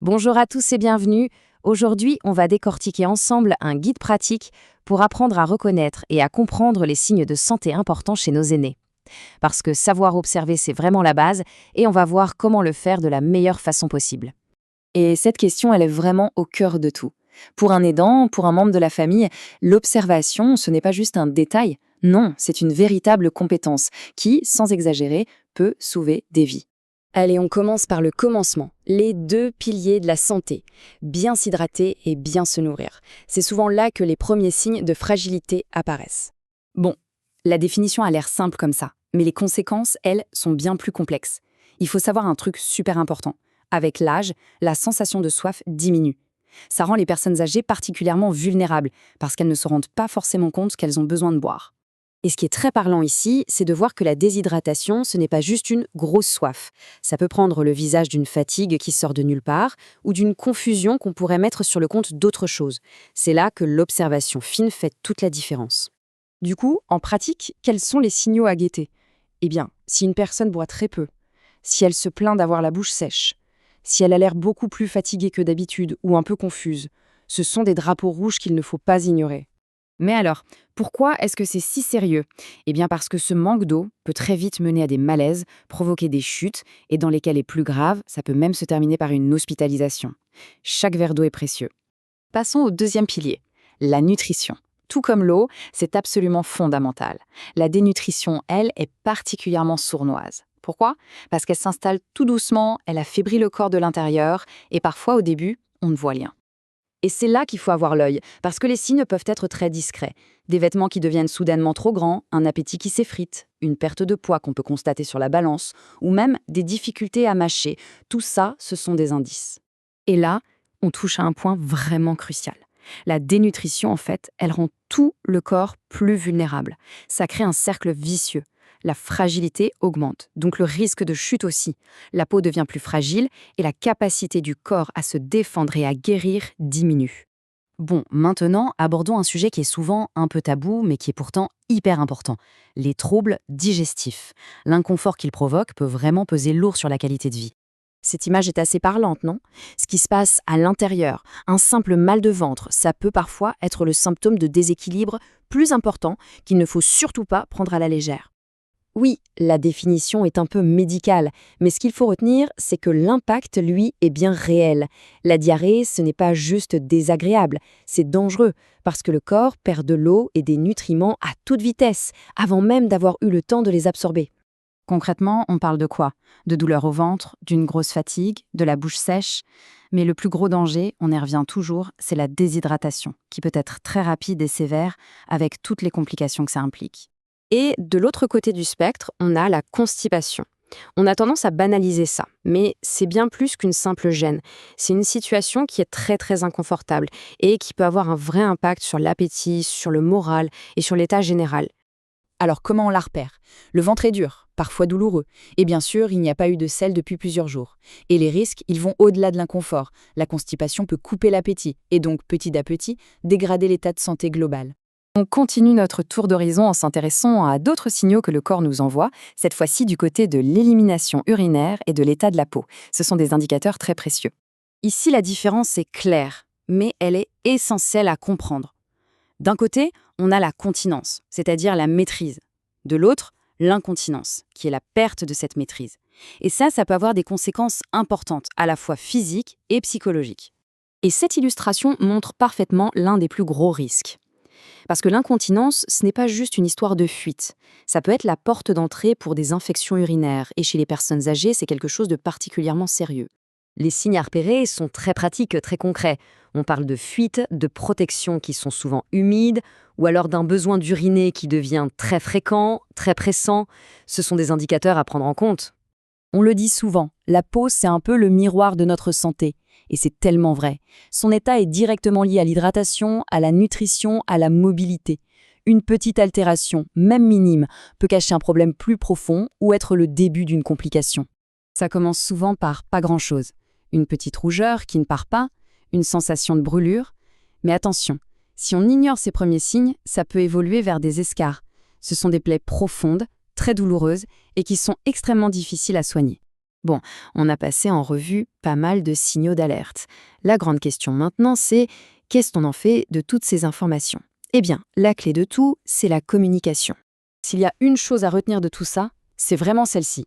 Bonjour à tous et bienvenue. Aujourd'hui, on va décortiquer ensemble un guide pratique pour apprendre à reconnaître et à comprendre les signes de santé importants chez nos aînés. Parce que savoir observer, c'est vraiment la base et on va voir comment le faire de la meilleure façon possible. Et cette question, elle est vraiment au cœur de tout. Pour un aidant, pour un membre de la famille, l'observation, ce n'est pas juste un détail. Non, c'est une véritable compétence qui, sans exagérer, peut sauver des vies. Allez, on commence par le commencement, les deux piliers de la santé. Bien s'hydrater et bien se nourrir. C'est souvent là que les premiers signes de fragilité apparaissent. Bon, la définition a l'air simple comme ça, mais les conséquences, elles, sont bien plus complexes. Il faut savoir un truc super important. Avec l'âge, la sensation de soif diminue. Ça rend les personnes âgées particulièrement vulnérables, parce qu'elles ne se rendent pas forcément compte qu'elles ont besoin de boire. Et ce qui est très parlant ici, c'est de voir que la déshydratation, ce n'est pas juste une grosse soif. Ça peut prendre le visage d'une fatigue qui sort de nulle part ou d'une confusion qu'on pourrait mettre sur le compte d'autre chose. C'est là que l'observation fine fait toute la différence. Du coup, en pratique, quels sont les signaux à guetter? Eh bien, si une personne boit très peu, si elle se plaint d'avoir la bouche sèche, si elle a l'air beaucoup plus fatiguée que d'habitude ou un peu confuse, ce sont des drapeaux rouges qu'il ne faut pas ignorer. Mais alors, pourquoi est-ce que c'est si sérieux? Eh bien parce que ce manque d'eau peut très vite mener à des malaises, provoquer des chutes, et dans les cas les plus graves, ça peut même se terminer par une hospitalisation. Chaque verre d'eau est précieux. Passons au deuxième pilier, la nutrition. Tout comme l'eau, c'est absolument fondamental. La dénutrition, elle, est particulièrement sournoise. Pourquoi? Parce qu'elle s'installe tout doucement, elle affaiblit le corps de l'intérieur, et parfois au début, on ne voit rien. Et c'est là qu'il faut avoir l'œil, parce que les signes peuvent être très discrets. Des vêtements qui deviennent soudainement trop grands, un appétit qui s'effrite, une perte de poids qu'on peut constater sur la balance, ou même des difficultés à mâcher. Tout ça, ce sont des indices. Et là, on touche à un point vraiment crucial. La dénutrition, en fait, elle rend tout le corps plus vulnérable. Ça crée un cercle vicieux. La fragilité augmente, donc le risque de chute aussi. La peau devient plus fragile et la capacité du corps à se défendre et à guérir diminue. Bon, maintenant, abordons un sujet qui est souvent un peu tabou, mais qui est pourtant hyper important. Les troubles digestifs. L'inconfort qu'ils provoquent peut vraiment peser lourd sur la qualité de vie. Cette image est assez parlante, non? Ce qui se passe à l'intérieur, un simple mal de ventre, ça peut parfois être le symptôme de déséquilibre plus important qu'il ne faut surtout pas prendre à la légère. Oui, la définition est un peu médicale, mais ce qu'il faut retenir, c'est que l'impact, lui, est bien réel. La diarrhée, ce n'est pas juste désagréable, c'est dangereux, parce que le corps perd de l'eau et des nutriments à toute vitesse, avant même d'avoir eu le temps de les absorber. Concrètement, on parle de quoi? De douleurs au ventre, d'une grosse fatigue, de la bouche sèche. Mais le plus gros danger, on y revient toujours, c'est la déshydratation, qui peut être très rapide et sévère, avec toutes les complications que ça implique. Et de l'autre côté du spectre, on a la constipation. On a tendance à banaliser ça, mais c'est bien plus qu'une simple gêne. C'est une situation qui est très inconfortable et qui peut avoir un vrai impact sur l'appétit, sur le moral et sur l'état général. Alors comment on la repère? Le ventre est dur, parfois douloureux, et bien sûr, il n'y a pas eu de selle depuis plusieurs jours. Et les risques, ils vont au-delà de l'inconfort. La constipation peut couper l'appétit, et donc, petit à petit, dégrader l'état de santé global. On continue notre tour d'horizon en s'intéressant à d'autres signaux que le corps nous envoie, cette fois-ci du côté de l'élimination urinaire et de l'état de la peau. Ce sont des indicateurs très précieux. Ici, la différence est claire, mais elle est essentielle à comprendre. D'un côté, on a la continence, c'est-à-dire la maîtrise. De l'autre, l'incontinence, qui est la perte de cette maîtrise. Et ça peut avoir des conséquences importantes, à la fois physiques et psychologiques. Et cette illustration montre parfaitement l'un des plus gros risques. Parce que l'incontinence, ce n'est pas juste une histoire de fuite. Ça peut être la porte d'entrée pour des infections urinaires, et chez les personnes âgées, c'est quelque chose de particulièrement sérieux. Les signes à repérer sont très pratiques, très concrets. On parle de fuite, de protection qui sont souvent humides, ou alors d'un besoin d'uriner qui devient très fréquent, très pressant. Ce sont des indicateurs à prendre en compte. On le dit souvent, la peau, c'est un peu le miroir de notre santé. Et c'est tellement vrai. Son état est directement lié à l'hydratation, à la nutrition, à la mobilité. Une petite altération, même minime, peut cacher un problème plus profond ou être le début d'une complication. Ça commence souvent par pas grand-chose. Une petite rougeur qui ne part pas, une sensation de brûlure. Mais attention, si on ignore ces premiers signes, ça peut évoluer vers des escarres. Ce sont des plaies profondes, très douloureuses et qui sont extrêmement difficiles à soigner. Bon, on a passé en revue pas mal de signaux d'alerte. La grande question maintenant, c'est qu'est-ce qu'on en fait de toutes ces informations? Eh bien, la clé de tout, c'est la communication. S'il y a une chose à retenir de tout ça, c'est vraiment celle-ci.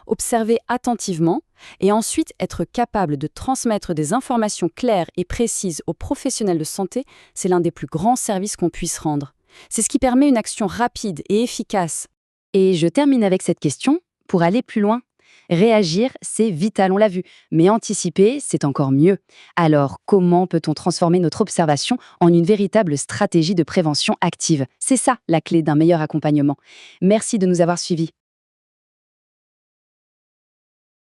Observer attentivement et ensuite être capable de transmettre des informations claires et précises aux professionnels de santé, c'est l'un des plus grands services qu'on puisse rendre. C'est ce qui permet une action rapide et efficace. Et je termine avec cette question pour aller plus loin. Réagir, c'est vital, on l'a vu, mais anticiper, c'est encore mieux. Alors, comment peut-on transformer notre observation en une véritable stratégie de prévention active? C'est ça la clé d'un meilleur accompagnement. Merci de nous avoir suivis.